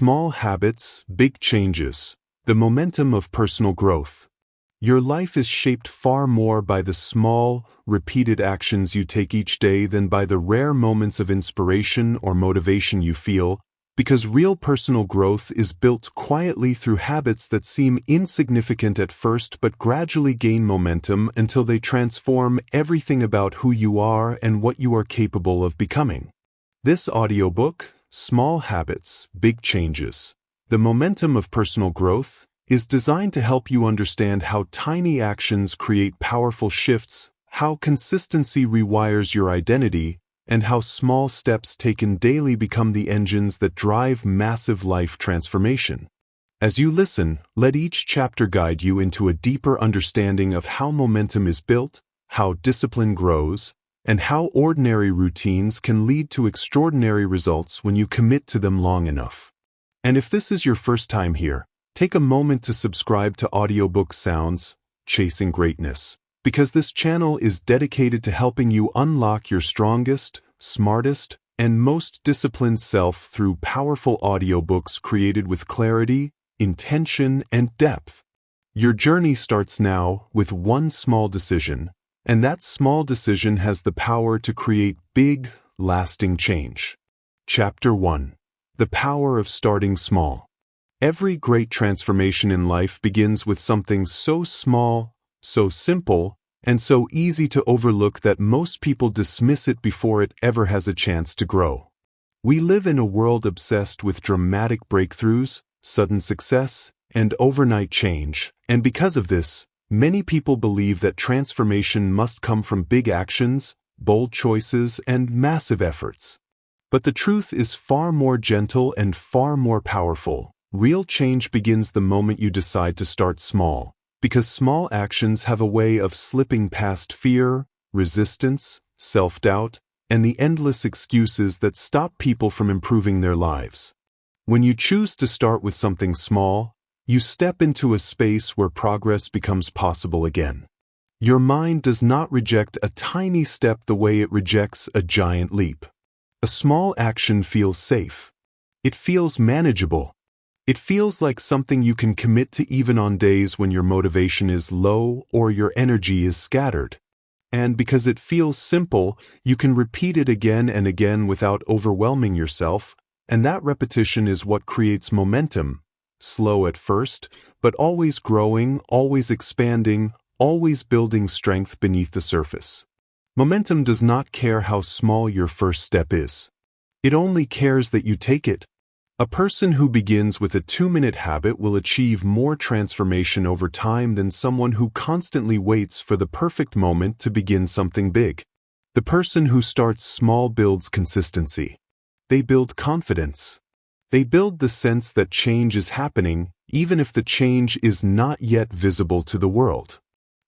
Small habits, big changes. The momentum of personal growth. Your life is shaped far more by the small, repeated actions you take each day than by the rare moments of inspiration or motivation you feel, because real personal growth is built quietly through habits that seem insignificant at first but gradually gain momentum until they transform everything about who you are and what you are capable of becoming. This audiobook, Small Habits, Big Changes. The Momentum of Personal Growth, is designed to help you understand how tiny actions create powerful shifts, how consistency rewires your identity, and how small steps taken daily become the engines that drive massive life transformation. As you listen, let each chapter guide you into a deeper understanding of how momentum is built, how discipline grows, and how ordinary routines can lead to extraordinary results when you commit to them long enough. And if this is your first time here, take a moment to subscribe to Audiobook Sounds, Chasing Greatness, because this channel is dedicated to helping you unlock your strongest, smartest, and most disciplined self through powerful audiobooks created with clarity, intention, and depth. Your journey starts now with one small decision, and that small decision has the power to create big, lasting change. Chapter 1. The Power of Starting Small. Every great transformation in life begins with something so small, so simple, and so easy to overlook that most people dismiss it before it ever has a chance to grow. We live in a world obsessed with dramatic breakthroughs, sudden success, and overnight change, and because of this, many people believe that transformation must come from big actions, bold choices, and massive efforts. But the truth is far more gentle and far more powerful. Real change begins the moment you decide to start small, because small actions have a way of slipping past fear, resistance, self-doubt, and the endless excuses that stop people from improving their lives. When you choose to start with something small, you step into a space where progress becomes possible again. Your mind does not reject a tiny step the way it rejects a giant leap. A small action feels safe. It feels manageable. It feels like something you can commit to even on days when your motivation is low or your energy is scattered. And because it feels simple, you can repeat it again and again without overwhelming yourself, and that repetition is what creates momentum. Slow at first, but always growing, always expanding, always building strength beneath the surface. Momentum does not care how small your first step is. It only cares that you take it. A person who begins with a 2-minute habit will achieve more transformation over time than someone who constantly waits for the perfect moment to begin something big. The person who starts small builds consistency. They build confidence. They build the sense that change is happening, even if the change is not yet visible to the world.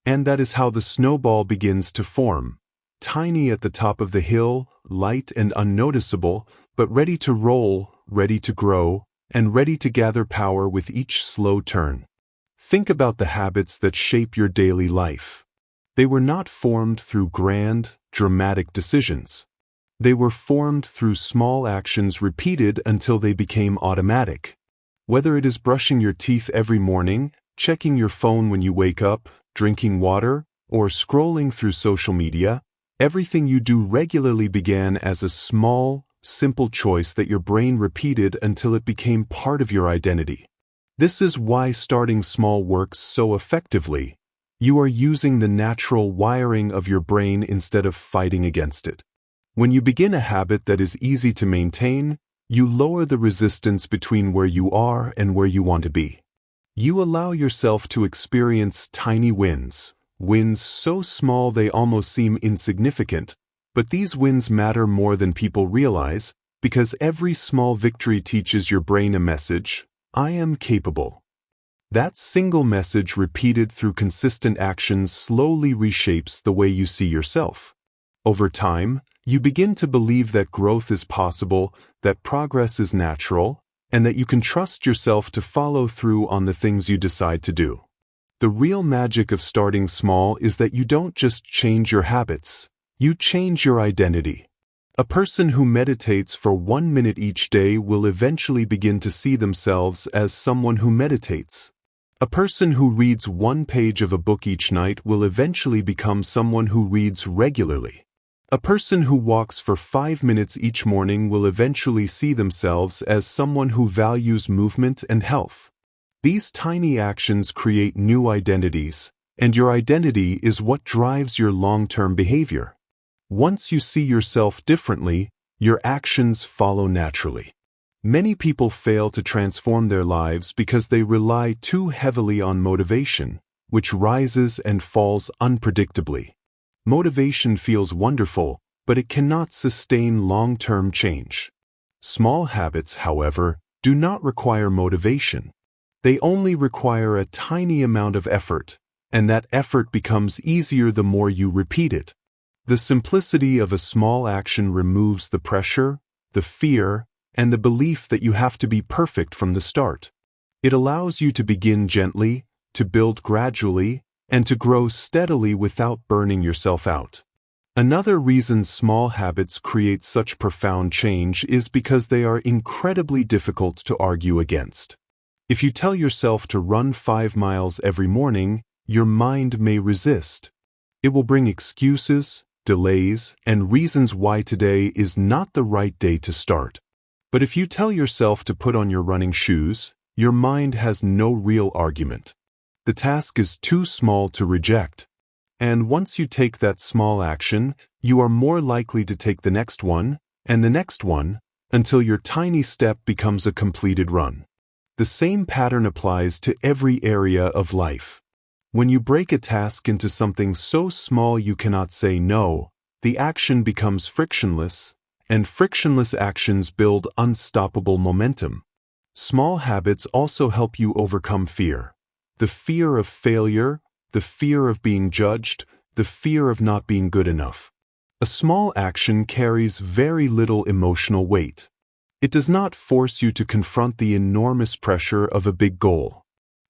And that is how the snowball begins to form. Tiny at the top of the hill, light and unnoticeable, but ready to roll, ready to grow, and ready to gather power with each slow turn. Think about the habits that shape your daily life. They were not formed through grand, dramatic decisions. They were formed through small actions repeated until they became automatic. Whether it is brushing your teeth every morning, checking your phone when you wake up, drinking water, or scrolling through social media, everything you do regularly began as a small, simple choice that your brain repeated until it became part of your identity. This is why starting small works so effectively. You are using the natural wiring of your brain instead of fighting against it. When you begin a habit that is easy to maintain, you lower the resistance between where you are and where you want to be. You allow yourself to experience tiny wins so small they almost seem insignificant, but these wins matter more than people realize, because every small victory teaches your brain a message: I am capable. That single message repeated through consistent actions slowly reshapes the way you see yourself. Over time, you begin to believe that growth is possible, that progress is natural, and that you can trust yourself to follow through on the things you decide to do. The real magic of starting small is that you don't just change your habits. You change your identity. A person who meditates for 1 minute each day will eventually begin to see themselves as someone who meditates. A person who reads 1 page of a book each night will eventually become someone who reads regularly. A person who walks for 5 minutes each morning will eventually see themselves as someone who values movement and health. These tiny actions create new identities, and your identity is what drives your long-term behavior. Once you see yourself differently, your actions follow naturally. Many people fail to transform their lives because they rely too heavily on motivation, which rises and falls unpredictably. Motivation feels wonderful, but it cannot sustain long-term change. Small habits, however, do not require motivation. They only require a tiny amount of effort, and that effort becomes easier the more you repeat it. The simplicity of a small action removes the pressure, the fear, and the belief that you have to be perfect from the start. It allows you to begin gently, to build gradually, and to grow steadily without burning yourself out. Another reason small habits create such profound change is because they are incredibly difficult to argue against. If you tell yourself to run 5 miles every morning, your mind may resist. It will bring excuses, delays, and reasons why today is not the right day to start. But if you tell yourself to put on your running shoes, your mind has no real argument. The task is too small to reject. And once you take that small action, you are more likely to take the next one, and the next one, until your tiny step becomes a completed run. The same pattern applies to every area of life. When you break a task into something so small you cannot say no, the action becomes frictionless, and frictionless actions build unstoppable momentum. Small habits also help you overcome fear. The fear of failure, the fear of being judged, the fear of not being good enough. A small action carries very little emotional weight. It does not force you to confront the enormous pressure of a big goal.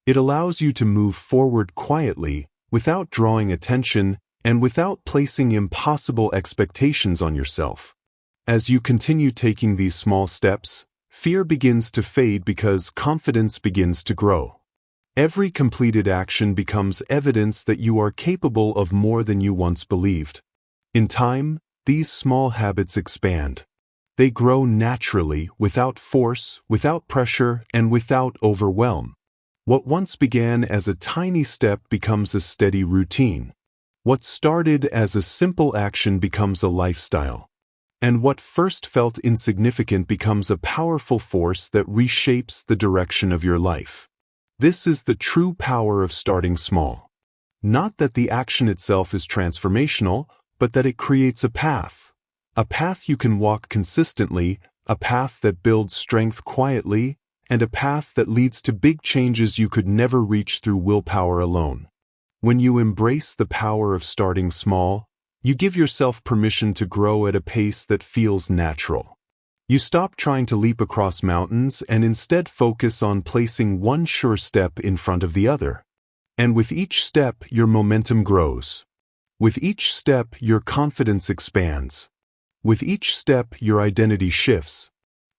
It allows you to move forward quietly, without drawing attention, and without placing impossible expectations on yourself. As you continue taking these small steps, fear begins to fade because confidence begins to grow. Every completed action becomes evidence that you are capable of more than you once believed. In time, these small habits expand. They grow naturally, without force, without pressure, and without overwhelm. What once began as a tiny step becomes a steady routine. What started as a simple action becomes a lifestyle. And what first felt insignificant becomes a powerful force that reshapes the direction of your life. This is the true power of starting small. Not that the action itself is transformational, but that it creates a path. A path you can walk consistently, a path that builds strength quietly, and a path that leads to big changes you could never reach through willpower alone. When you embrace the power of starting small, you give yourself permission to grow at a pace that feels natural. You stop trying to leap across mountains and instead focus on placing one sure step in front of the other. And with each step, your momentum grows. With each step, your confidence expands. With each step, your identity shifts.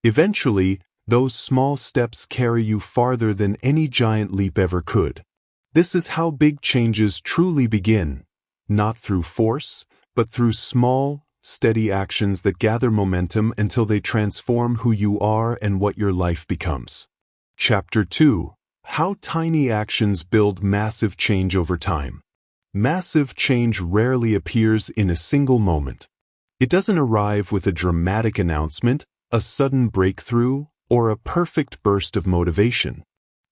Eventually, those small steps carry you farther than any giant leap ever could. This is how big changes truly begin, not through force, but through small, steady actions that gather momentum until they transform who you are and what your life becomes. Chapter 2: How Tiny Actions Build Massive Change Over Time. Massive change rarely appears in a single moment. It doesn't arrive with a dramatic announcement, a sudden breakthrough, or a perfect burst of motivation.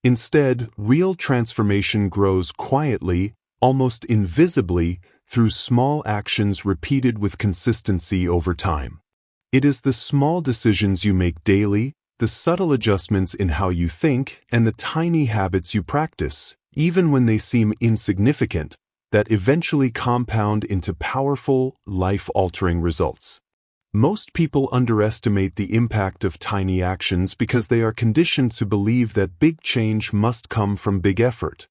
Instead, real transformation grows quietly, almost invisibly, through small actions repeated with consistency over time. It is the small decisions you make daily, the subtle adjustments in how you think, and the tiny habits you practice, even when they seem insignificant, that eventually compound into powerful, life-altering results. Most people underestimate the impact of tiny actions because they are conditioned to believe that big change must come from big effort.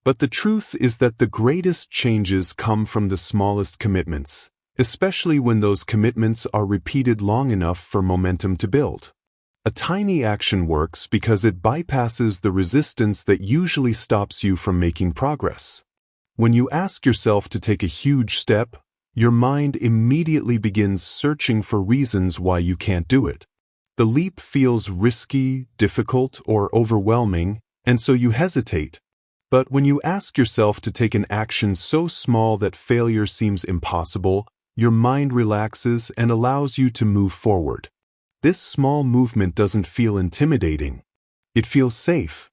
But the truth is that the greatest changes come from the smallest commitments, especially when those commitments are repeated long enough for momentum to build. A tiny action works because it bypasses the resistance that usually stops you from making progress. When you ask yourself to take a huge step, your mind immediately begins searching for reasons why you can't do it. The leap feels risky, difficult, or overwhelming, and so you hesitate. But when you ask yourself to take an action so small that failure seems impossible, your mind relaxes and allows you to move forward. This small movement doesn't feel intimidating. It feels safe.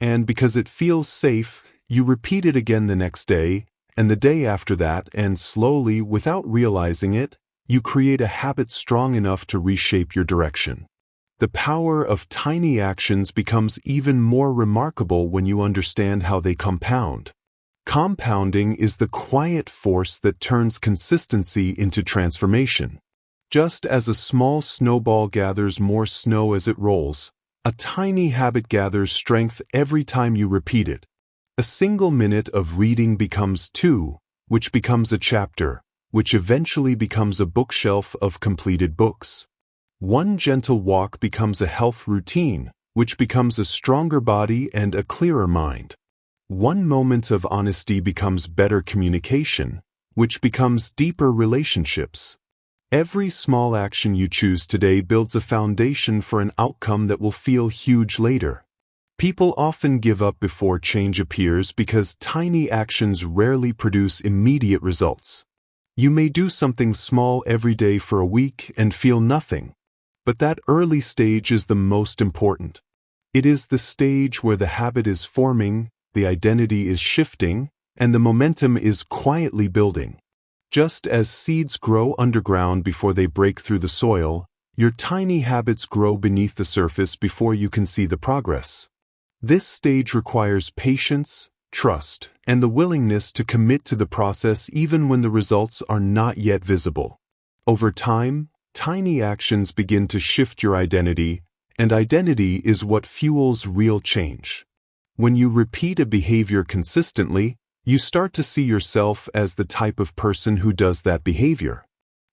And because it feels safe, you repeat it again the next day, and the day after that, and slowly, without realizing it, you create a habit strong enough to reshape your direction. The power of tiny actions becomes even more remarkable when you understand how they compound. Compounding is the quiet force that turns consistency into transformation. Just as a small snowball gathers more snow as it rolls, a tiny habit gathers strength every time you repeat it. A single minute of reading becomes 2, which becomes a chapter, which eventually becomes a bookshelf of completed books. One gentle walk becomes a health routine, which becomes a stronger body and a clearer mind. One moment of honesty becomes better communication, which becomes deeper relationships. Every small action you choose today builds a foundation for an outcome that will feel huge later. People often give up before change appears because tiny actions rarely produce immediate results. You may do something small every day for a week and feel nothing, but that early stage is the most important. It is the stage where the habit is forming, the identity is shifting, and the momentum is quietly building. Just as seeds grow underground before they break through the soil, your tiny habits grow beneath the surface before you can see the progress. This stage requires patience, trust, and the willingness to commit to the process even when the results are not yet visible. Over time, tiny actions begin to shift your identity, and identity is what fuels real change. When you repeat a behavior consistently, you start to see yourself as the type of person who does that behavior.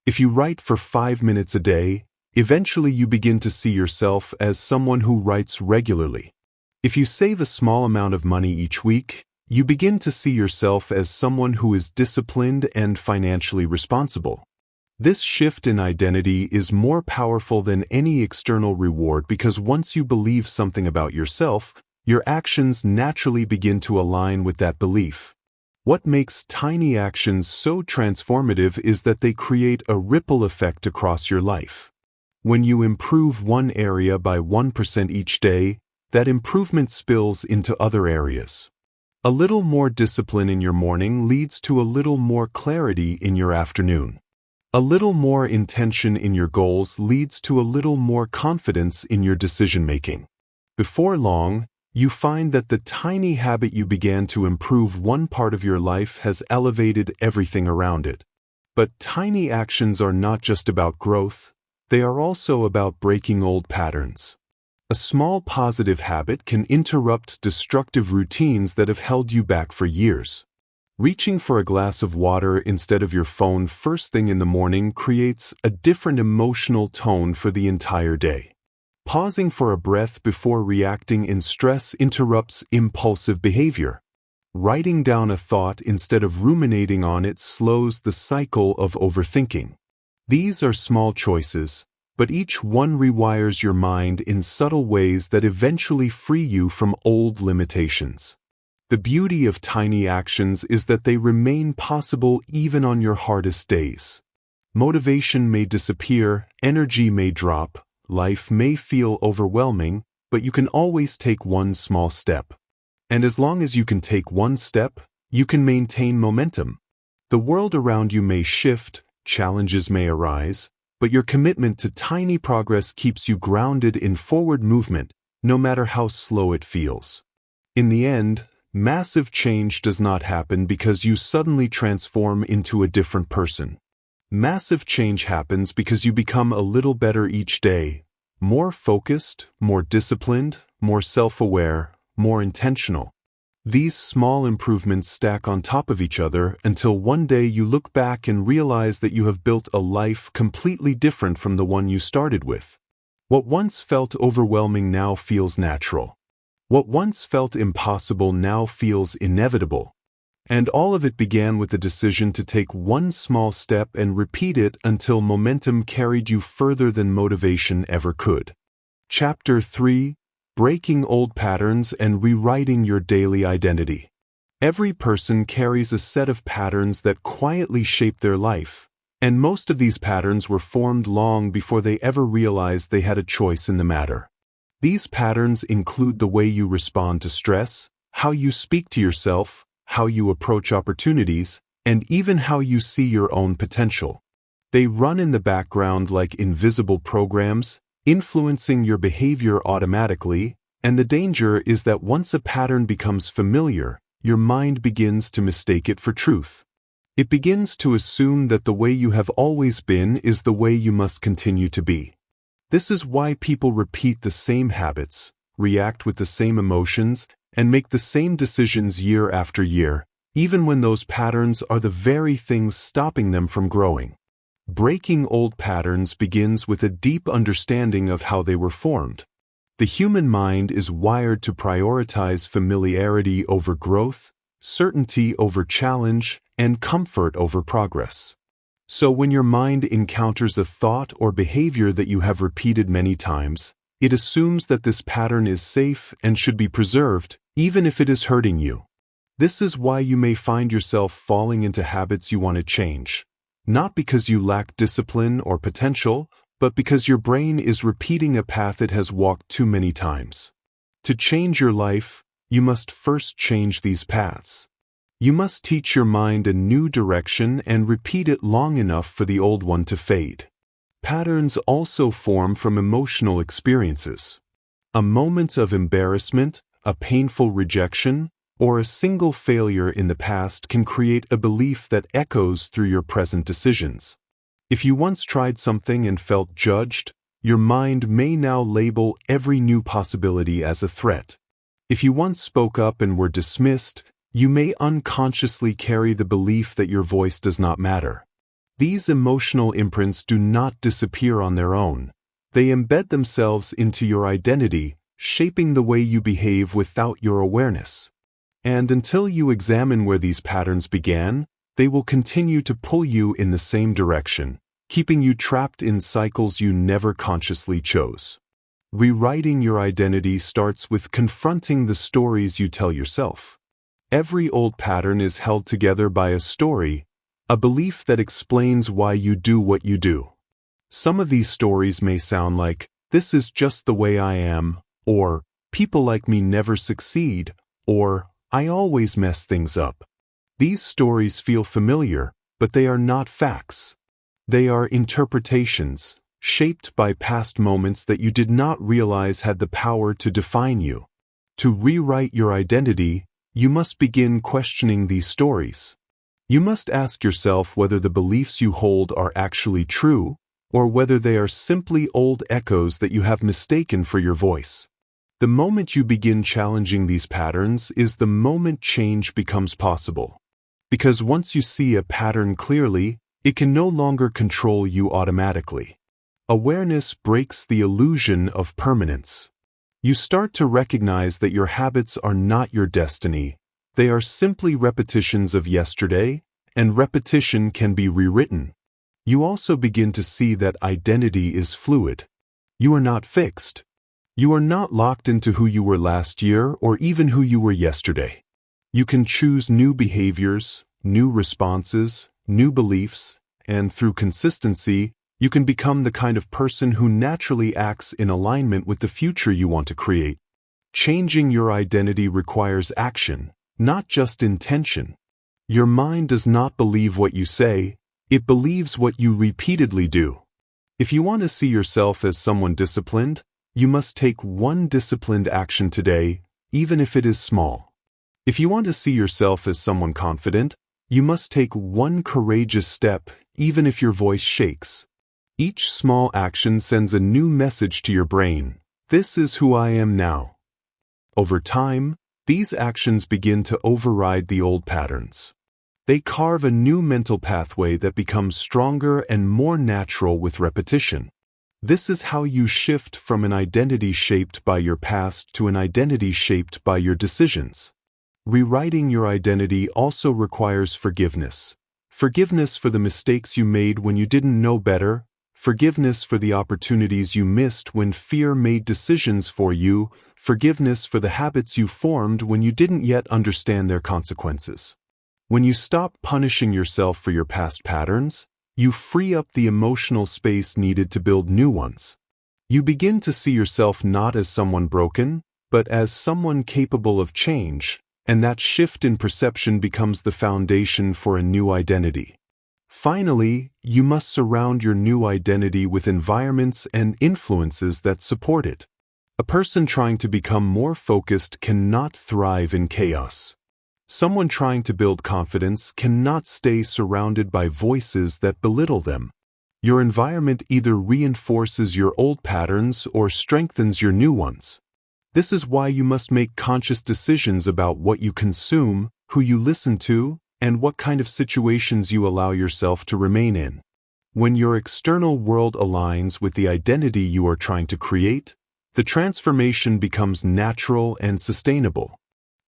If you write for 5 minutes a day, eventually you begin to see yourself as someone who writes regularly. If you save a small amount of money each week, you begin to see yourself as someone who is disciplined and financially responsible. This shift in identity is more powerful than any external reward because once you believe something about yourself, your actions naturally begin to align with that belief. What makes tiny actions so transformative is that they create a ripple effect across your life. When you improve one area by 1% each day, that improvement spills into other areas. A little more discipline in your morning leads to a little more clarity in your afternoon. A little more intention in your goals leads to a little more confidence in your decision-making. Before long, you find that the tiny habit you began to improve one part of your life has elevated everything around it. But tiny actions are not just about growth, they are also about breaking old patterns. A small positive habit can interrupt destructive routines that have held you back for years. Reaching for a glass of water instead of your phone first thing in the morning creates a different emotional tone for the entire day. Pausing for a breath before reacting in stress interrupts impulsive behavior. Writing down a thought instead of ruminating on it slows the cycle of overthinking. These are small choices, but each one rewires your mind in subtle ways that eventually free you from old limitations. The beauty of tiny actions is that they remain possible even on your hardest days. Motivation may disappear, energy may drop, life may feel overwhelming, but you can always take one small step. And as long as you can take one step, you can maintain momentum. The world around you may shift, challenges may arise, but your commitment to tiny progress keeps you grounded in forward movement, no matter how slow it feels. In the end, massive change does not happen because you suddenly transform into a different person. Massive change happens because you become a little better each day, more focused, more disciplined, more self-aware, more intentional. These small improvements stack on top of each other until one day you look back and realize that you have built a life completely different from the one you started with. What once felt overwhelming now feels natural. What once felt impossible now feels inevitable. And all of it began with the decision to take one small step and repeat it until momentum carried you further than motivation ever could. Chapter 3: Breaking Old Patterns and Rewriting Your Daily Identity. Every person carries a set of patterns that quietly shape their life, and most of these patterns were formed long before they ever realized they had a choice in the matter. These patterns include the way you respond to stress, how you speak to yourself, how you approach opportunities, and even how you see your own potential. They run in the background like invisible programs, influencing your behavior automatically, and the danger is that once a pattern becomes familiar, your mind begins to mistake it for truth. It begins to assume that the way you have always been is the way you must continue to be. This is why people repeat the same habits, react with the same emotions, and make the same decisions year after year, even when those patterns are the very things stopping them from growing. Breaking old patterns begins with a deep understanding of how they were formed. The human mind is wired to prioritize familiarity over growth, certainty over challenge, and comfort over progress. So when your mind encounters a thought or behavior that you have repeated many times, it assumes that this pattern is safe and should be preserved, even if it is hurting you. This is why you may find yourself falling into habits you want to change. Not because you lack discipline or potential, but because your brain is repeating a path it has walked too many times. To change your life, you must first change these paths. You must teach your mind a new direction and repeat it long enough for the old one to fade. Patterns also form from emotional experiences. A moment of embarrassment, a painful rejection, or a single failure in the past can create a belief that echoes through your present decisions. If you once tried something and felt judged, your mind may now label every new possibility as a threat. If you once spoke up and were dismissed, you may unconsciously carry the belief that your voice does not matter. These emotional imprints do not disappear on their own. They embed themselves into your identity, shaping the way you behave without your awareness. And until you examine where these patterns began, they will continue to pull you in the same direction, keeping you trapped in cycles you never consciously chose. Rewriting your identity starts with confronting the stories you tell yourself. Every old pattern is held together by a story, a belief that explains why you do what you do. Some of these stories may sound like, "This is just the way I am," or "People like me never succeed," or "I always mess things up." These stories feel familiar, but they are not facts. They are interpretations, shaped by past moments that you did not realize had the power to define you. To rewrite your identity, you must begin questioning these stories. You must ask yourself whether the beliefs you hold are actually true, or whether they are simply old echoes that you have mistaken for your voice. The moment you begin challenging these patterns is the moment change becomes possible. Because once you see a pattern clearly, it can no longer control you automatically. Awareness breaks the illusion of permanence. You start to recognize that your habits are not your destiny. They are simply repetitions of yesterday, and repetition can be rewritten. You also begin to see that identity is fluid. You are not fixed. You are not locked into who you were last year or even who you were yesterday. You can choose new behaviors, new responses, new beliefs, and through consistency, you can become the kind of person who naturally acts in alignment with the future you want to create. Changing your identity requires action, not just intention. Your mind does not believe what you say, it believes what you repeatedly do. If you want to see yourself as someone disciplined, you must take one disciplined action today, even if it is small. If you want to see yourself as someone confident, you must take one courageous step, even if your voice shakes. Each small action sends a new message to your brain. This is who I am now. Over time, These actions begin to override the old patterns. They carve a new mental pathway that becomes stronger and more natural with repetition. This is how you shift from an identity shaped by your past to an identity shaped by your decisions. Rewriting your identity also requires forgiveness. Forgiveness for the mistakes you made when you didn't know better, forgiveness for the opportunities you missed when fear made decisions for you, forgiveness for the habits you formed when you didn't yet understand their consequences. When you stop punishing yourself for your past patterns, you free up the emotional space needed to build new ones. You begin to see yourself not as someone broken, but as someone capable of change, and that shift in perception becomes the foundation for a new identity. Finally, you must surround your new identity with environments and influences that support it. A person trying to become more focused cannot thrive in chaos. Someone trying to build confidence cannot stay surrounded by voices that belittle them. Your environment either reinforces your old patterns or strengthens your new ones. This is why you must make conscious decisions about what you consume, who you listen to, and what kind of situations you allow yourself to remain in. When your external world aligns with the identity you are trying to create, the transformation becomes natural and sustainable.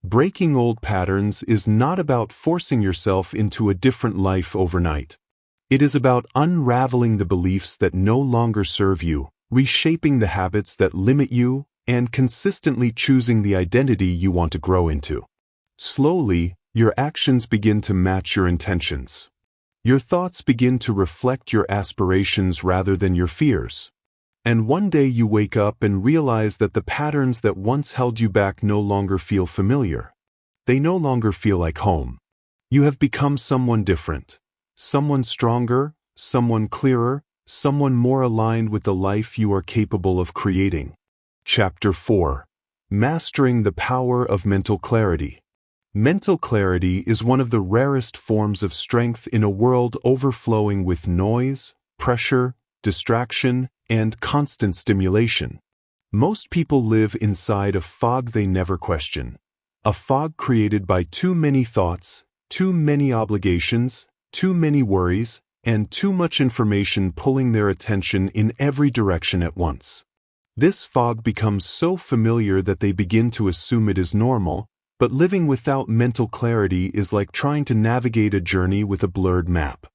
Breaking old patterns is not about forcing yourself into a different life overnight. It is about unraveling the beliefs that no longer serve you, reshaping the habits that limit you, and consistently choosing the identity you want to grow into. Slowly, your actions begin to match your intentions. Your thoughts begin to reflect your aspirations rather than your fears. And one day you wake up and realize that the patterns that once held you back no longer feel familiar. They no longer feel like home. You have become someone different. Someone stronger, someone clearer, someone more aligned with the life you are capable of creating. Chapter 4. Mastering the Power of Mental Clarity. Mental clarity is one of the rarest forms of strength in a world overflowing with noise, pressure, distraction, and constant stimulation. Most people live inside a fog they never question. A fog created by too many thoughts, too many obligations, too many worries, and too much information pulling their attention in every direction at once. This fog becomes so familiar that they begin to assume it is normal, but living without mental clarity is like trying to navigate a journey with a blurred map.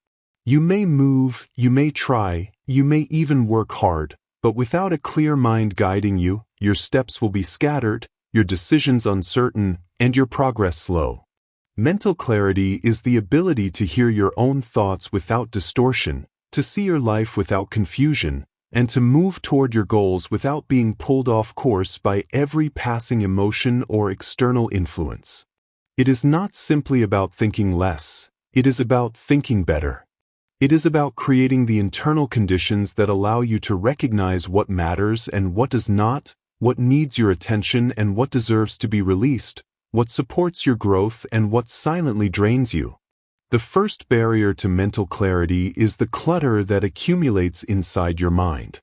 You may move, you may try, you may even work hard, but without a clear mind guiding you, your steps will be scattered, your decisions uncertain, and your progress slow. Mental clarity is the ability to hear your own thoughts without distortion, to see your life without confusion, and to move toward your goals without being pulled off course by every passing emotion or external influence. It is not simply about thinking less, it is about thinking better. It is about creating the internal conditions that allow you to recognize what matters and what does not, what needs your attention and what deserves to be released, what supports your growth and what silently drains you. The first barrier to mental clarity is the clutter that accumulates inside your mind.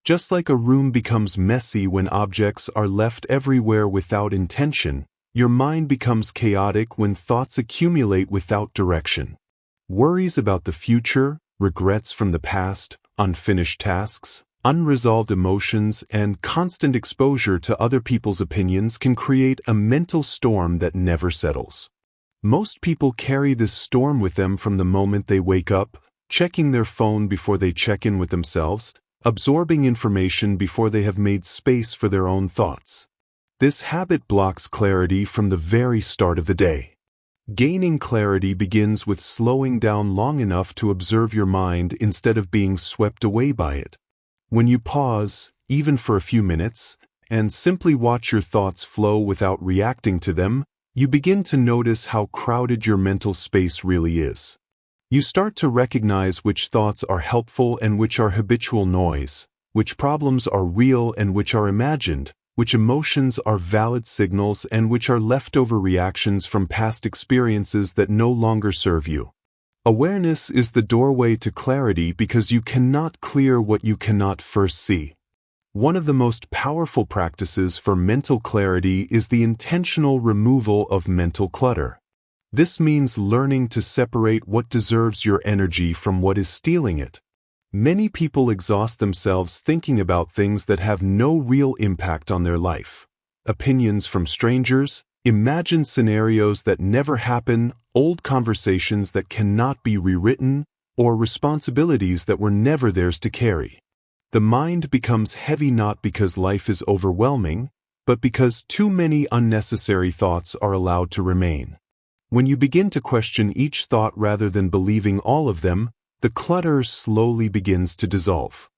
Just like a room becomes messy when objects are left everywhere without intention, your mind becomes chaotic when thoughts accumulate without direction. Worries about the future, regrets from the past, unfinished tasks, unresolved emotions, and constant exposure to other people's opinions can create a mental storm that never settles. Most people carry this storm with them from the moment they wake up, checking their phone before they check in with themselves, absorbing information before they have made space for their own thoughts. This habit blocks clarity from the very start of the day. Gaining clarity begins with slowing down long enough to observe your mind instead of being swept away by it. When you pause, even for a few minutes, and simply watch your thoughts flow without reacting to them, you begin to notice how crowded your mental space really is. You start to recognize which thoughts are helpful and which are habitual noise, which problems are real and which are imagined, which emotions are valid signals and which are leftover reactions from past experiences that no longer serve you. Awareness is the doorway to clarity because you cannot clear what you cannot first see. One of the most powerful practices for mental clarity is the intentional removal of mental clutter. This means learning to separate what deserves your energy from what is stealing it. Many people exhaust themselves thinking about things that have no real impact on their life. Opinions from strangers, imagined scenarios that never happen, old conversations that cannot be rewritten, or responsibilities that were never theirs to carry. The mind becomes heavy not because life is overwhelming, but because too many unnecessary thoughts are allowed to remain. When you begin to question each thought rather than believing all of them, the clutter slowly begins to dissolve.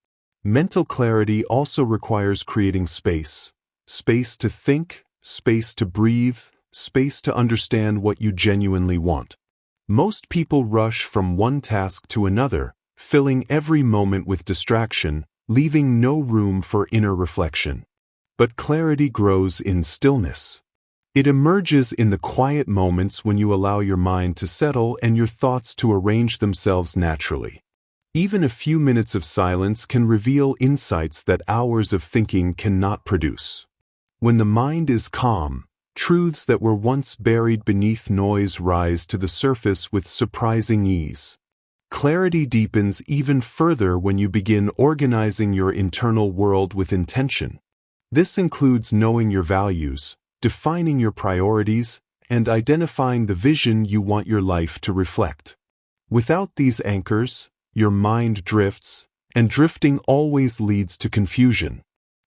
Mental clarity also requires creating space. Space to think, space to breathe, space to understand what you genuinely want. Most people rush from one task to another, filling every moment with distraction, leaving no room for inner reflection. But clarity grows in stillness. It emerges in the quiet moments when you allow your mind to settle and your thoughts to arrange themselves naturally. Even a few minutes of silence can reveal insights that hours of thinking cannot produce. When the mind is calm, truths that were once buried beneath noise rise to the surface with surprising ease. Clarity deepens even further when you begin organizing your internal world with intention. This includes knowing your values, defining your priorities, and identifying the vision you want your life to reflect. Without these anchors, your mind drifts, and drifting always leads to confusion.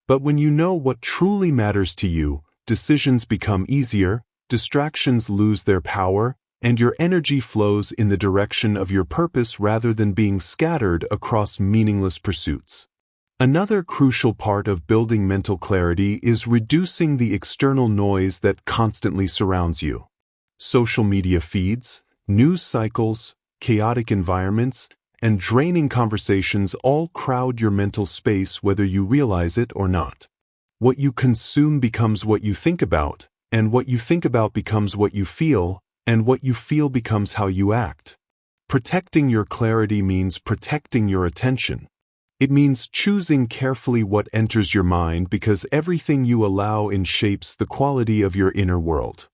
But when you know what truly matters to you, decisions become easier, distractions lose their power, and your energy flows in the direction of your purpose rather than being scattered across meaningless pursuits. Another crucial part of building mental clarity is reducing the external noise that constantly surrounds you. Social media feeds, news cycles, chaotic environments, and draining conversations all crowd your mental space whether you realize it or not. What you consume becomes what you think about, and what you think about becomes what you feel, and what you feel becomes how you act. Protecting your clarity means protecting your attention. It means choosing carefully what enters your mind because everything you allow in shapes the quality of your inner world.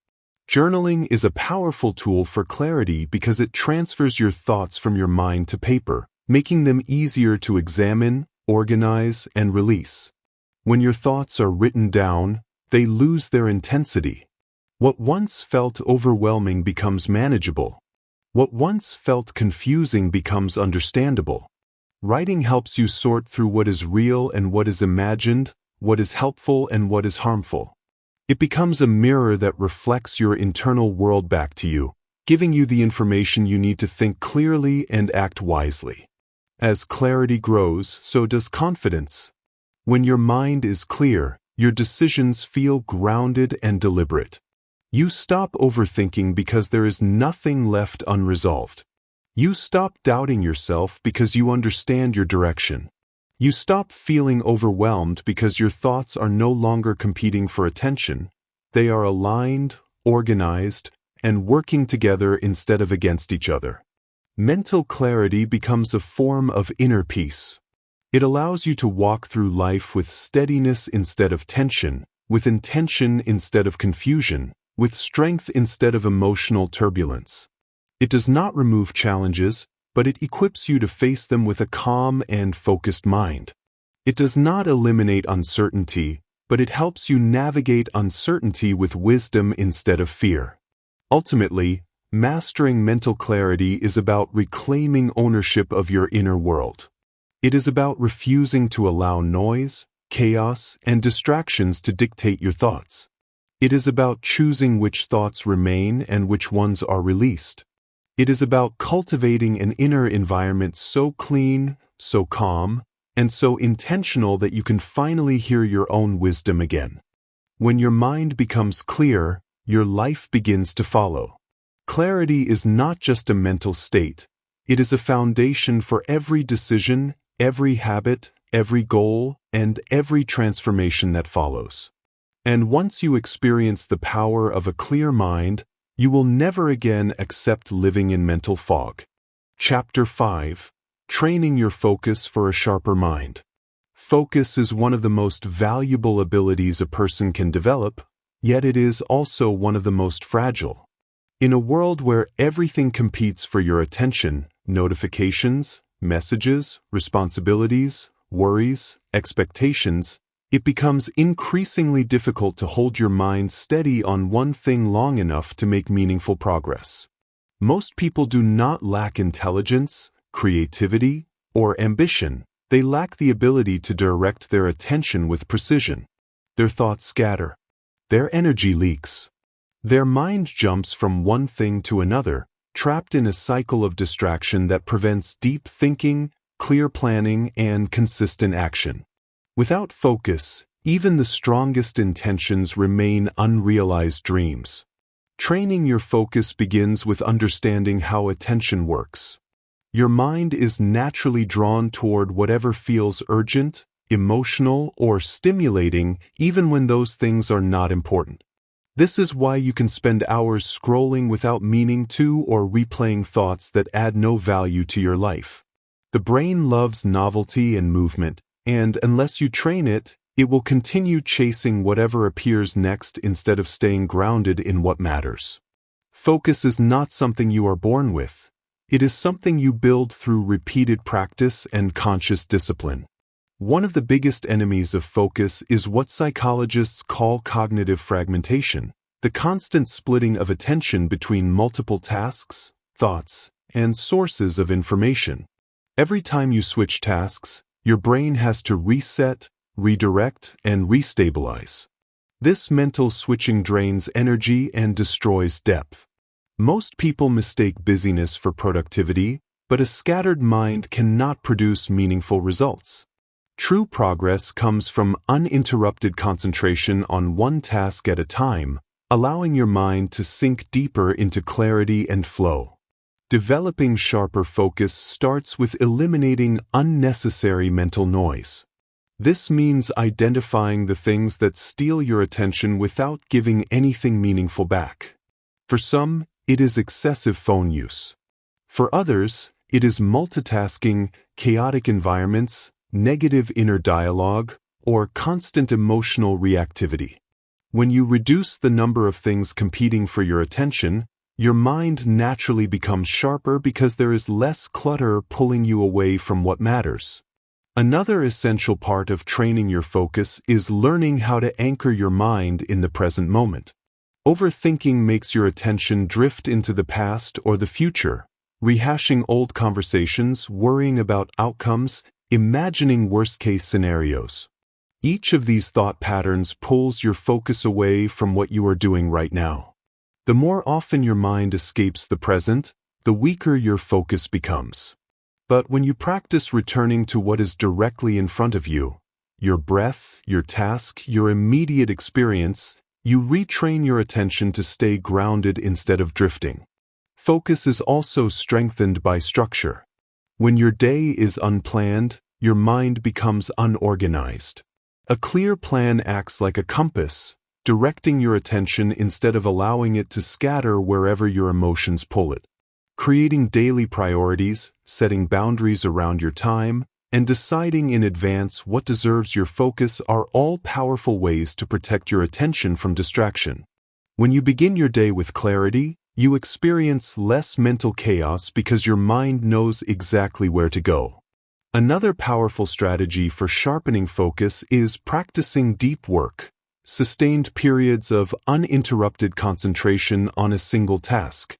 Journaling is a powerful tool for clarity because it transfers your thoughts from your mind to paper, making them easier to examine, organize, and release. When your thoughts are written down, they lose their intensity. What once felt overwhelming becomes manageable. What once felt confusing becomes understandable. Writing helps you sort through what is real and what is imagined, what is helpful and what is harmful. It becomes a mirror that reflects your internal world back to you, giving you the information you need to think clearly and act wisely. As clarity grows, so does confidence. When your mind is clear, your decisions feel grounded and deliberate. You stop overthinking because there is nothing left unresolved. You stop doubting yourself because you understand your direction. You stop feeling overwhelmed because your thoughts are no longer competing for attention. They are aligned, organized, and working together instead of against each other. Mental clarity becomes a form of inner peace. It allows you to walk through life with steadiness instead of tension, with intention instead of confusion, with strength instead of emotional turbulence. It does not remove challenges, but it equips you to face them with a calm and focused mind. It does not eliminate uncertainty, but it helps you navigate uncertainty with wisdom instead of fear. Ultimately, mastering mental clarity is about reclaiming ownership of your inner world. It is about refusing to allow noise, chaos, and distractions to dictate your thoughts. It is about choosing which thoughts remain and which ones are released. It is about cultivating an inner environment so clean, so calm, and so intentional that you can finally hear your own wisdom again. When your mind becomes clear, your life begins to follow. Clarity is not just a mental state. It is a foundation for every decision, every habit, every goal, and every transformation that follows. And once you experience the power of a clear mind, you will never again accept living in mental fog. Chapter 5. Training your focus for a sharper mind. Focus is one of the most valuable abilities a person can develop, yet it is also one of the most fragile. In a world where everything competes for your attention, notifications, messages, responsibilities, worries, expectations, it becomes increasingly difficult to hold your mind steady on one thing long enough to make meaningful progress. Most people do not lack intelligence, creativity, or ambition. They lack the ability to direct their attention with precision. Their thoughts scatter. Their energy leaks. Their mind jumps from one thing to another, trapped in a cycle of distraction that prevents deep thinking, clear planning, and consistent action. Without focus, even the strongest intentions remain unrealized dreams. Training your focus begins with understanding how attention works. Your mind is naturally drawn toward whatever feels urgent, emotional, or stimulating, even when those things are not important. This is why you can spend hours scrolling without meaning to or replaying thoughts that add no value to your life. The brain loves novelty and movement, and unless you train it, it will continue chasing whatever appears next instead of staying grounded in what matters. Focus is not something you are born with. It is something you build through repeated practice and conscious discipline. One of the biggest enemies of focus is what psychologists call cognitive fragmentation, the constant splitting of attention between multiple tasks, thoughts, and sources of information. Every time you switch tasks, your brain has to reset, redirect, and restabilize. This mental switching drains energy and destroys depth. Most people mistake busyness for productivity, but a scattered mind cannot produce meaningful results. True progress comes from uninterrupted concentration on one task at a time, allowing your mind to sink deeper into clarity and flow. Developing sharper focus starts with eliminating unnecessary mental noise. This means identifying the things that steal your attention without giving anything meaningful back. For some, it is excessive phone use. For others, it is multitasking, chaotic environments, negative inner dialogue, or constant emotional reactivity. When you reduce the number of things competing for your attention, your mind naturally becomes sharper because there is less clutter pulling you away from what matters. Another essential part of training your focus is learning how to anchor your mind in the present moment. Overthinking makes your attention drift into the past or the future, rehashing old conversations, worrying about outcomes, imagining worst-case scenarios. Each of these thought patterns pulls your focus away from what you are doing right now. The more often your mind escapes the present, the weaker your focus becomes. But when you practice returning to what is directly in front of you, your breath, your task, your immediate experience, you retrain your attention to stay grounded instead of drifting. Focus is also strengthened by structure. When your day is unplanned, your mind becomes unorganized. A clear plan acts like a compass, directing your attention instead of allowing it to scatter wherever your emotions pull it. Creating daily priorities, setting boundaries around your time, and deciding in advance what deserves your focus are all powerful ways to protect your attention from distraction. When you begin your day with clarity, you experience less mental chaos because your mind knows exactly where to go. Another powerful strategy for sharpening focus is practicing deep work, sustained periods of uninterrupted concentration on a single task.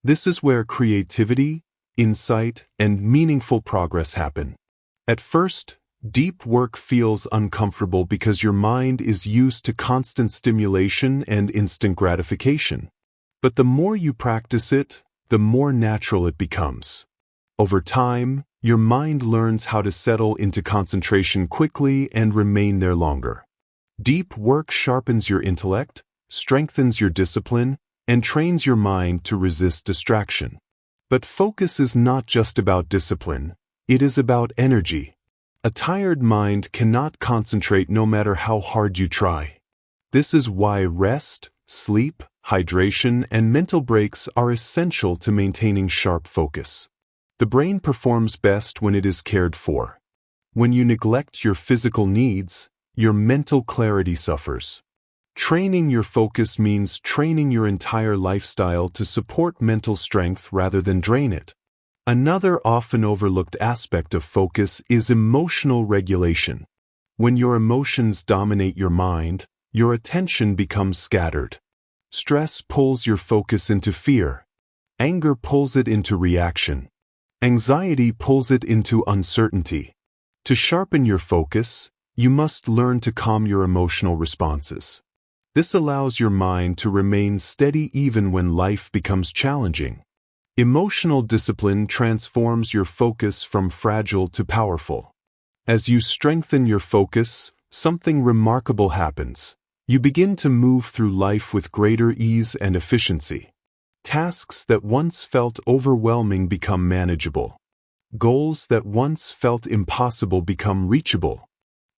This is where creativity, insight, and meaningful progress happen. At first, deep work feels uncomfortable because your mind is used to constant stimulation and instant gratification. But the more you practice it, the more natural it becomes. Over time, your mind learns how to settle into concentration quickly and remain there longer. Deep work sharpens your intellect, strengthens your discipline, and trains your mind to resist distraction. But focus is not just about discipline, it is about energy. A tired mind cannot concentrate no matter how hard you try. This is why rest, sleep, hydration, and mental breaks are essential to maintaining sharp focus. The brain performs best when it is cared for. When you neglect your physical needs, your mental clarity suffers. Training your focus means training your entire lifestyle to support mental strength rather than drain it. Another often overlooked aspect of focus is emotional regulation. When your emotions dominate your mind, your attention becomes scattered. Stress pulls your focus into fear. Anger pulls it into reaction. Anxiety pulls it into uncertainty. To sharpen your focus, you must learn to calm your emotional responses. This allows your mind to remain steady even when life becomes challenging. Emotional discipline transforms your focus from fragile to powerful. As you strengthen your focus, something remarkable happens. You begin to move through life with greater ease and efficiency. Tasks that once felt overwhelming become manageable. Goals that once felt impossible become reachable.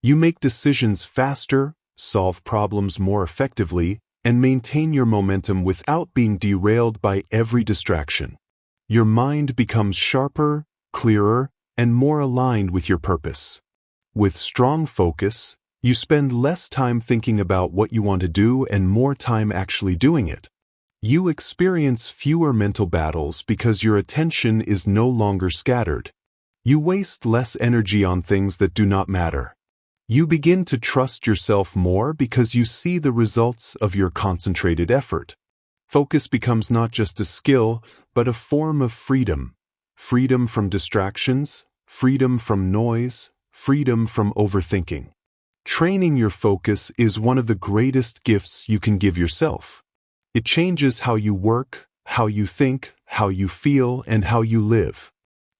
You make decisions faster, solve problems more effectively, and maintain your momentum without being derailed by every distraction. Your mind becomes sharper, clearer, and more aligned with your purpose. With strong focus, you spend less time thinking about what you want to do and more time actually doing it. You experience fewer mental battles because your attention is no longer scattered. You waste less energy on things that do not matter. You begin to trust yourself more because you see the results of your concentrated effort. Focus becomes not just a skill, but a form of freedom. Freedom from distractions, freedom from noise, freedom from overthinking. Training your focus is one of the greatest gifts you can give yourself. It changes how you work, how you think, how you feel, and how you live.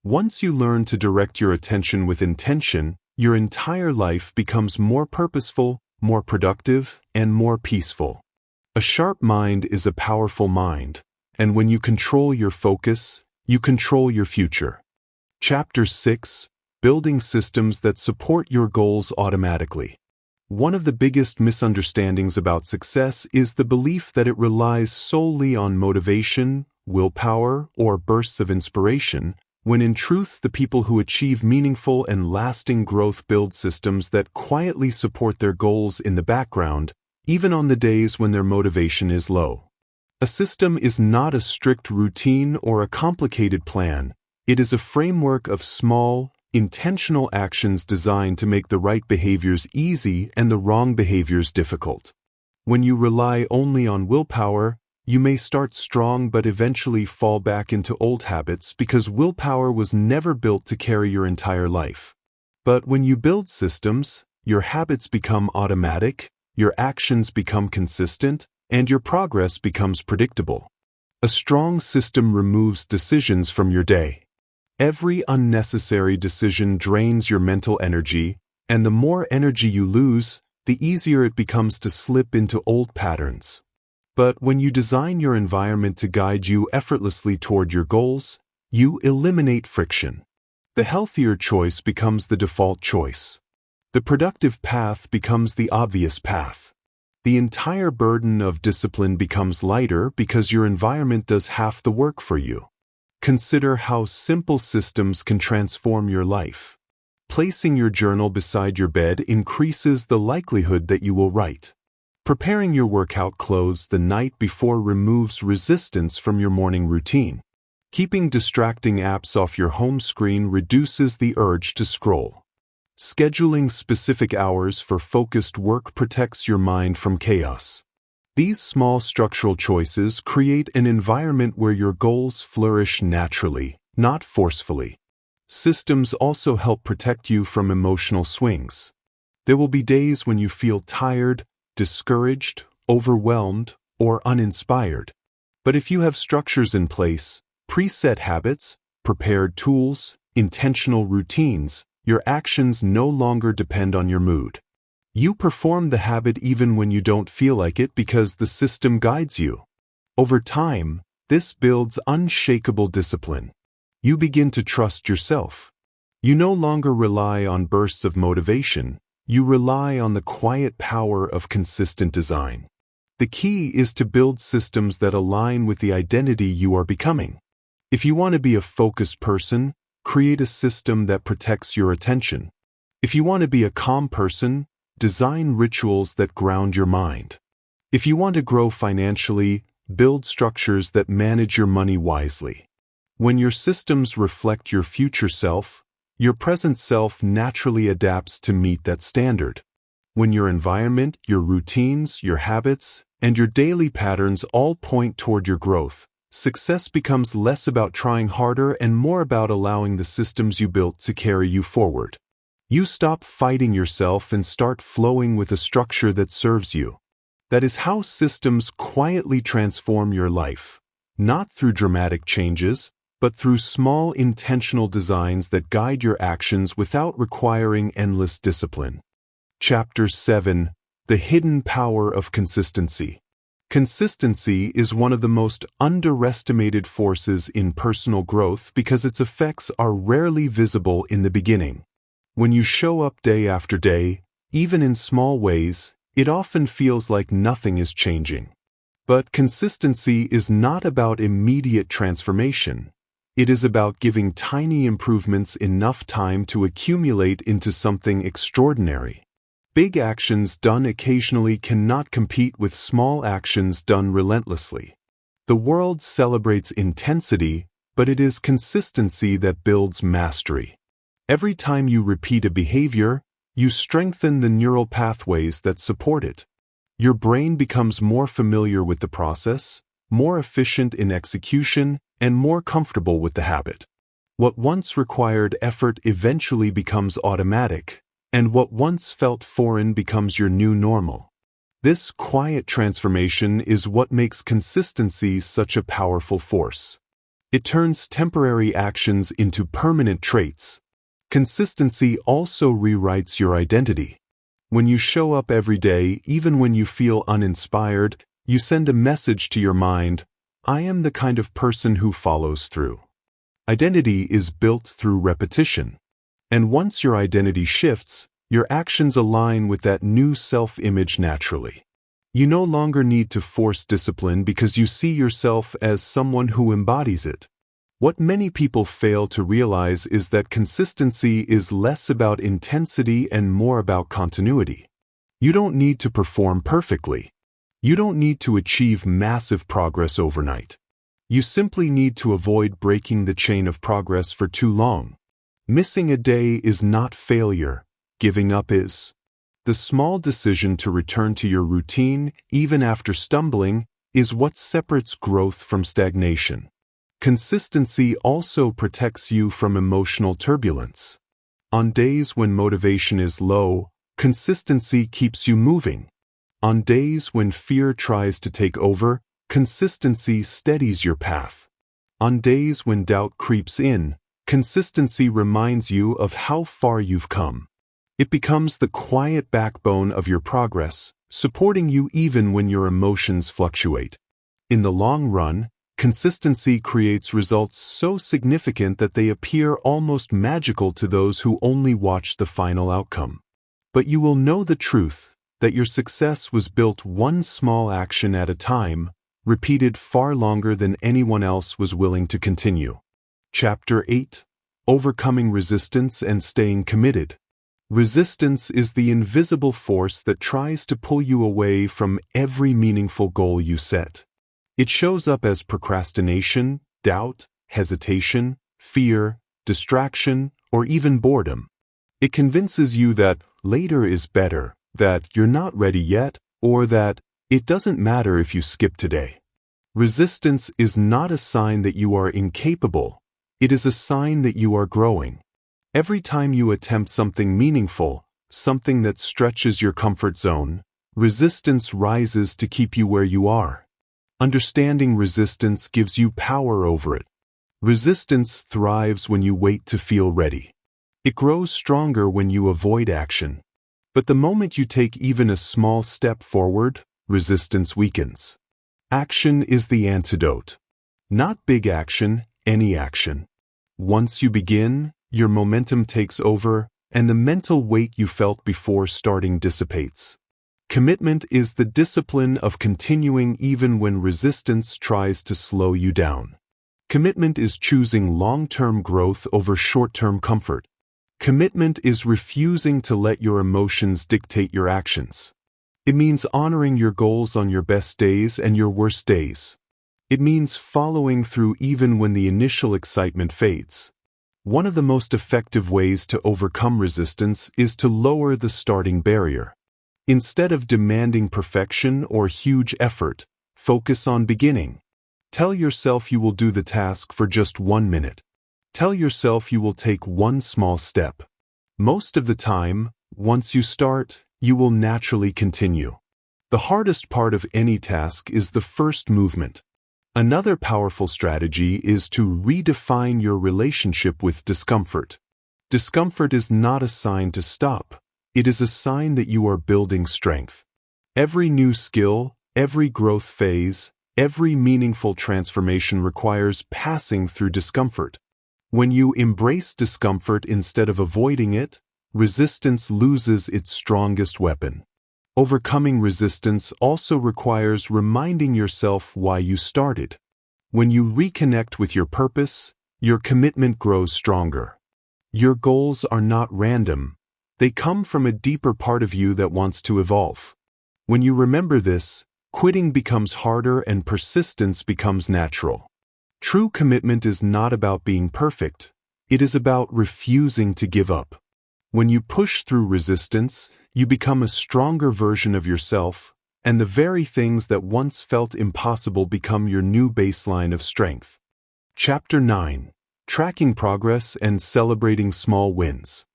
Once you learn to direct your attention with intention, your entire life becomes more purposeful, more productive, and more peaceful. A sharp mind is a powerful mind, and when you control your focus, you control your future. Chapter 6: Building Systems That Support Your Goals Automatically. One of the biggest misunderstandings about success is the belief that it relies solely on motivation, willpower, or bursts of inspiration, when in truth the people who achieve meaningful and lasting growth build systems that quietly support their goals in the background, even on the days when their motivation is low. A system is not a strict routine or a complicated plan. It is a framework of small, intentional actions designed to make the right behaviors easy and the wrong behaviors difficult. When you rely only on willpower, you may start strong but eventually fall back into old habits because willpower was never built to carry your entire life. But when you build systems, your habits become automatic, your actions become consistent, and your progress becomes predictable. A strong system removes decisions from your day. Every unnecessary decision drains your mental energy, and the more energy you lose, the easier it becomes to slip into old patterns. But when you design your environment to guide you effortlessly toward your goals, you eliminate friction. The healthier choice becomes the default choice. The productive path becomes the obvious path. The entire burden of discipline becomes lighter because your environment does half the work for you. Consider how simple systems can transform your life. Placing your journal beside your bed increases the likelihood that you will write. Preparing your workout clothes the night before removes resistance from your morning routine. Keeping distracting apps off your home screen reduces the urge to scroll. Scheduling specific hours for focused work protects your mind from chaos. These small structural choices create an environment where your goals flourish naturally, not forcefully. Systems also help protect you from emotional swings. There will be days when you feel tired, discouraged, overwhelmed, or uninspired. But if you have structures in place, preset habits, prepared tools, intentional routines, your actions no longer depend on your mood. You perform the habit even when you don't feel like it because the system guides you. Over time, this builds unshakable discipline. You begin to trust yourself. You no longer rely on bursts of motivation. You rely on the quiet power of consistent design. The key is to build systems that align with the identity you are becoming. If you want to be a focused person, create a system that protects your attention. If you want to be a calm person, design rituals that ground your mind. If you want to grow financially, build structures that manage your money wisely. When your systems reflect your future self, your present self naturally adapts to meet that standard. When your environment, your routines, your habits, and your daily patterns all point toward your growth, success becomes less about trying harder and more about allowing the systems you built to carry you forward. You stop fighting yourself and start flowing with a structure that serves you. That is how systems quietly transform your life, not through dramatic changes, but through small intentional designs that guide your actions without requiring endless discipline. Chapter 7: The Hidden Power of Consistency. Consistency is one of the most underestimated forces in personal growth because its effects are rarely visible in the beginning. When you show up day after day, even in small ways, it often feels like nothing is changing. But consistency is not about immediate transformation. It is about giving tiny improvements enough time to accumulate into something extraordinary. Big actions done occasionally cannot compete with small actions done relentlessly. The world celebrates intensity, but it is consistency that builds mastery. Every time you repeat a behavior, you strengthen the neural pathways that support it. Your brain becomes more familiar with the process, more efficient in execution, and more comfortable with the habit. What once required effort eventually becomes automatic, and what once felt foreign becomes your new normal. This quiet transformation is what makes consistency such a powerful force. It turns temporary actions into permanent traits. Consistency also rewrites your identity. When you show up every day, even when you feel uninspired, you send a message to your mind: I am the kind of person who follows through. Identity is built through repetition. And once your identity shifts, your actions align with that new self-image naturally. You no longer need to force discipline because you see yourself as someone who embodies it. What many people fail to realize is that consistency is less about intensity and more about continuity. You don't need to perform perfectly. You don't need to achieve massive progress overnight. You simply need to avoid breaking the chain of progress for too long. Missing a day is not failure. Giving up is. The small decision to return to your routine, even after stumbling, is what separates growth from stagnation. Consistency also protects you from emotional turbulence. On days when motivation is low, consistency keeps you moving. On days when fear tries to take over, consistency steadies your path. On days when doubt creeps in, consistency reminds you of how far you've come. It becomes the quiet backbone of your progress, supporting you even when your emotions fluctuate. In the long run, consistency creates results so significant that they appear almost magical to those who only watch the final outcome. But you will know the truth, that your success was built one small action at a time, repeated far longer than anyone else was willing to continue. Chapter 8: Overcoming Resistance and Staying Committed. Resistance is the invisible force that tries to pull you away from every meaningful goal you set. It shows up as procrastination, doubt, hesitation, fear, distraction, or even boredom. It convinces you that later is better, that you're not ready yet, or that it doesn't matter if you skip today. Resistance is not a sign that you are incapable. It is a sign that you are growing. Every time you attempt something meaningful, something that stretches your comfort zone, resistance rises to keep you where you are. Understanding resistance gives you power over it. Resistance thrives when you wait to feel ready. It grows stronger when you avoid action. But the moment you take even a small step forward, resistance weakens. Action is the antidote. Not big action, any action. Once you begin, your momentum takes over, and the mental weight you felt before starting dissipates. Commitment is the discipline of continuing even when resistance tries to slow you down. Commitment is choosing long-term growth over short-term comfort. Commitment is refusing to let your emotions dictate your actions. It means honoring your goals on your best days and your worst days. It means following through even when the initial excitement fades. One of the most effective ways to overcome resistance is to lower the starting barrier. Instead of demanding perfection or huge effort, focus on beginning. Tell yourself you will do the task for just 1 minute. Tell yourself you will take one small step. Most of the time, once you start, you will naturally continue. The hardest part of any task is the first movement. Another powerful strategy is to redefine your relationship with discomfort. Discomfort is not a sign to stop. It is a sign that you are building strength. Every new skill, every growth phase, every meaningful transformation requires passing through discomfort. When you embrace discomfort instead of avoiding it, resistance loses its strongest weapon. Overcoming resistance also requires reminding yourself why you started. When you reconnect with your purpose, your commitment grows stronger. Your goals are not random. They come from a deeper part of you that wants to evolve. When you remember this, quitting becomes harder and persistence becomes natural. True commitment is not about being perfect. It is about refusing to give up. When you push through resistance, you become a stronger version of yourself, and the very things that once felt impossible become your new baseline of strength. Chapter 9. Tracking Progress and Celebrating Small Wins.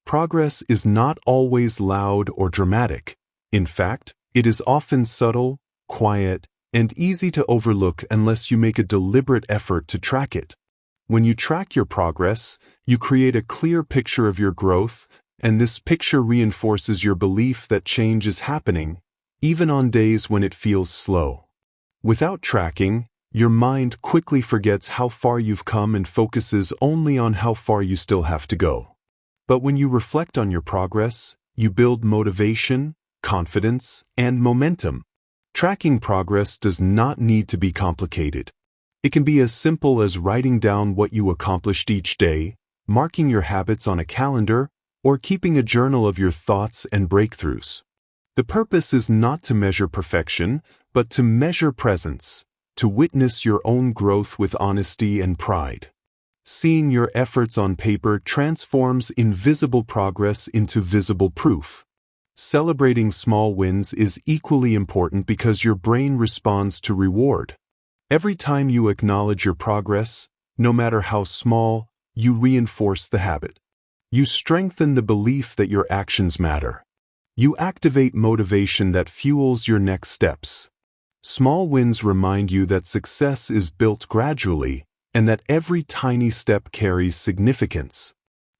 Progress is not always loud or dramatic. In fact, it is often subtle, quiet, and easy to overlook unless you make a deliberate effort to track it. When you track your progress, you create a clear picture of your growth, and this picture reinforces your belief that change is happening, even on days when it feels slow. Without tracking, your mind quickly forgets how far you've come and focuses only on how far you still have to go. But when you reflect on your progress, you build motivation, confidence, and momentum. Tracking progress does not need to be complicated. It can be as simple as writing down what you accomplished each day, marking your habits on a calendar, or keeping a journal of your thoughts and breakthroughs. The purpose is not to measure perfection, but to measure presence, to witness your own growth with honesty and pride. Seeing your efforts on paper transforms invisible progress into visible proof. Celebrating small wins is equally important because your brain responds to reward. Every time you acknowledge your progress, no matter how small, you reinforce the habit. You strengthen the belief that your actions matter. You activate motivation that fuels your next steps. Small wins remind you that success is built gradually and that every tiny step carries significance.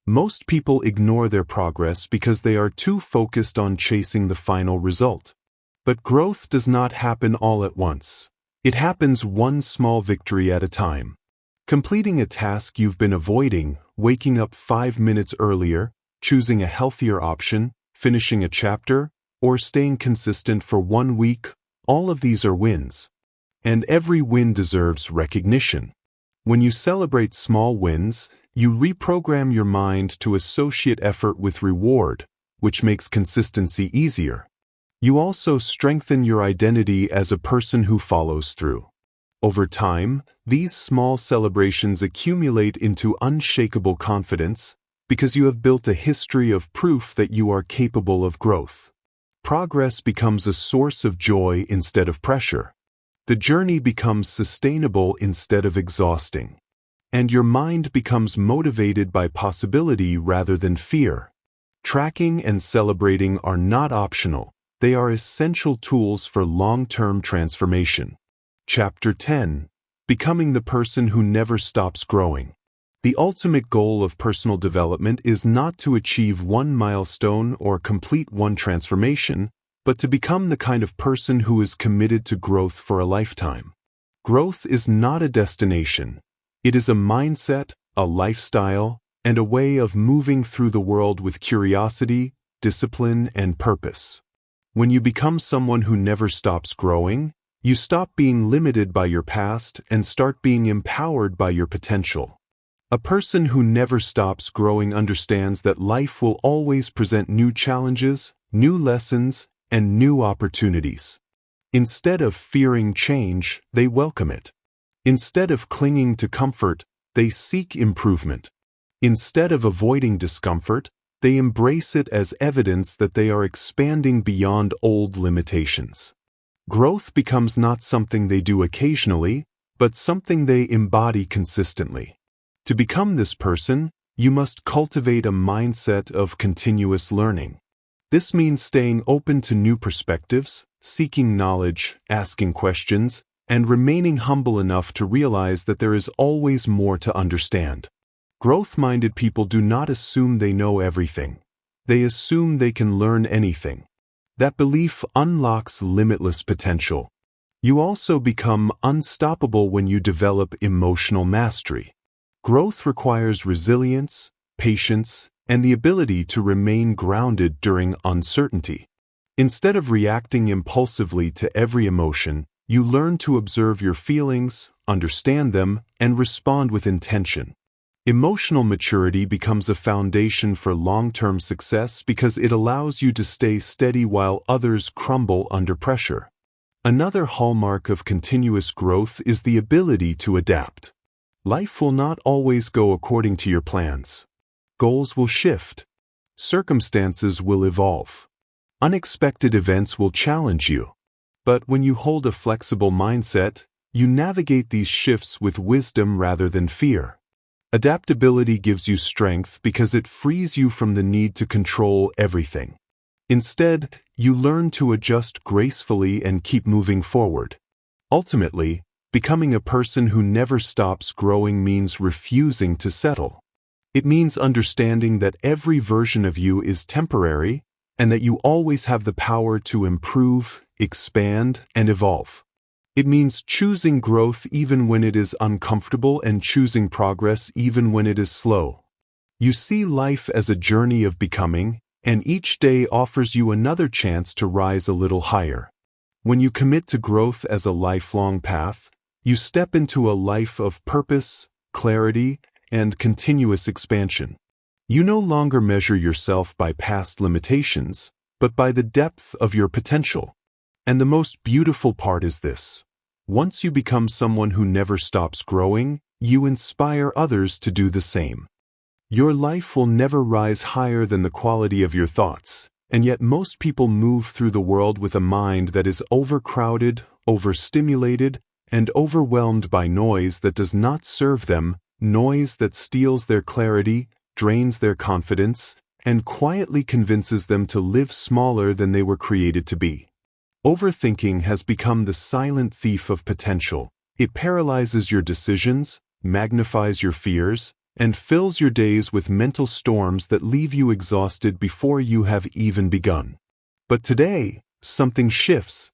Most people ignore their progress because they are too focused on chasing the final result. But growth does not happen all at once. It happens one small victory at a time. Completing a task you've been avoiding, waking up 5 minutes earlier, choosing a healthier option, finishing a chapter, or staying consistent for 1 week, all of these are wins. And every win deserves recognition. When you celebrate small wins, you reprogram your mind to associate effort with reward, which makes consistency easier. You also strengthen your identity as a person who follows through. Over time, these small celebrations accumulate into unshakable confidence because you have built a history of proof that you are capable of growth. Progress becomes a source of joy instead of pressure. The journey becomes sustainable instead of exhausting. And your mind becomes motivated by possibility rather than fear. Tracking and celebrating are not optional. They are essential tools for long-term transformation. Chapter 10. Becoming the person who never stops growing. The ultimate goal of personal development is not to achieve one milestone or complete one transformation, but to become the kind of person who is committed to growth for a lifetime. Growth is not a destination. It is a mindset, a lifestyle, and a way of moving through the world with curiosity, discipline, and purpose. When you become someone who never stops growing, you stop being limited by your past and start being empowered by your potential. A person who never stops growing understands that life will always present new challenges, new lessons, and new opportunities. Instead of fearing change, they welcome it. Instead of clinging to comfort, they seek improvement. Instead of avoiding discomfort, they embrace it as evidence that they are expanding beyond old limitations. Growth becomes not something they do occasionally, but something they embody consistently. To become this person, you must cultivate a mindset of continuous learning. This means staying open to new perspectives, seeking knowledge, asking questions, and remaining humble enough to realize that there is always more to understand. Growth-minded people do not assume they know everything. They assume they can learn anything. That belief unlocks limitless potential. You also become unstoppable when you develop emotional mastery. Growth requires resilience, patience, and the ability to remain grounded during uncertainty. Instead of reacting impulsively to every emotion, you learn to observe your feelings, understand them, and respond with intention. Emotional maturity becomes a foundation for long-term success because it allows you to stay steady while others crumble under pressure. Another hallmark of continuous growth is the ability to adapt. Life will not always go according to your plans. Goals will shift. Circumstances will evolve. Unexpected events will challenge you. But when you hold a flexible mindset, you navigate these shifts with wisdom rather than fear. Adaptability gives you strength because it frees you from the need to control everything. Instead, you learn to adjust gracefully and keep moving forward. Ultimately, becoming a person who never stops growing means refusing to settle. It means understanding that every version of you is temporary and that you always have the power to improve, expand, and evolve. It means choosing growth even when it is uncomfortable and choosing progress even when it is slow. You see life as a journey of becoming, and each day offers you another chance to rise a little higher. When you commit to growth as a lifelong path, you step into a life of purpose, clarity, and continuous expansion. You no longer measure yourself by past limitations, but by the depth of your potential. And the most beautiful part is this. Once you become someone who never stops growing, you inspire others to do the same. Your life will never rise higher than the quality of your thoughts, and yet most people move through the world with a mind that is overcrowded, overstimulated, and overwhelmed by noise that does not serve them, noise that steals their clarity, drains their confidence, and quietly convinces them to live smaller than they were created to be. Overthinking has become the silent thief of potential. It paralyzes your decisions, magnifies your fears, and fills your days with mental storms that leave you exhausted before you have even begun. But today, something shifts.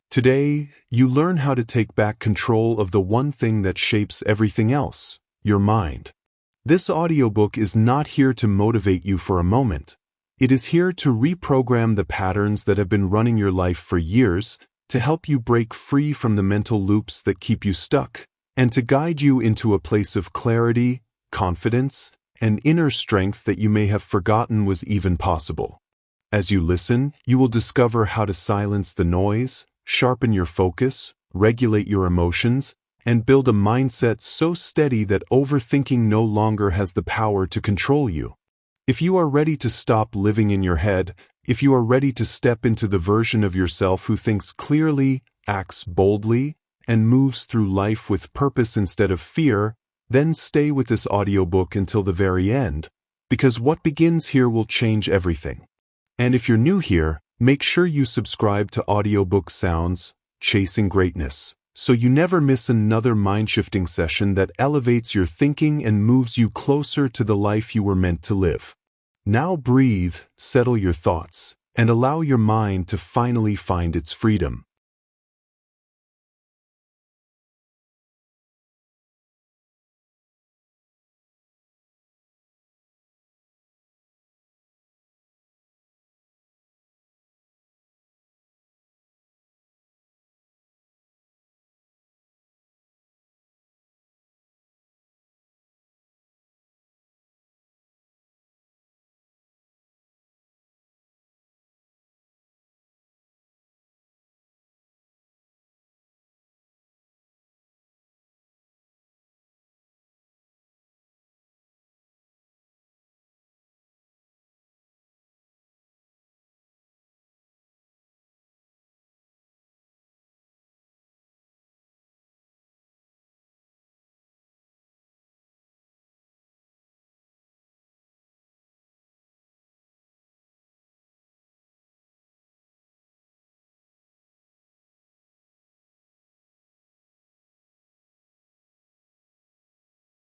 Today, you learn how to take back control of the one thing that shapes everything else, your mind. This audiobook is not here to motivate you for a moment. It is here to reprogram the patterns that have been running your life for years, to help you break free from the mental loops that keep you stuck, and to guide you into a place of clarity, confidence, and inner strength that you may have forgotten was even possible. As you listen, you will discover how to silence the noise, sharpen your focus, regulate your emotions, and build a mindset so steady that overthinking no longer has the power to control you. If you are ready to stop living in your head, if you are ready to step into the version of yourself who thinks clearly, acts boldly, and moves through life with purpose instead of fear, then stay with this audiobook until the very end, because what begins here will change everything. And if you're new here, make sure you subscribe to Audiobook Sounds, Chasing Greatness, so you never miss another mind-shifting session that elevates your thinking and moves you closer to the life you were meant to live. Now breathe, settle your thoughts, and allow your mind to finally find its freedom.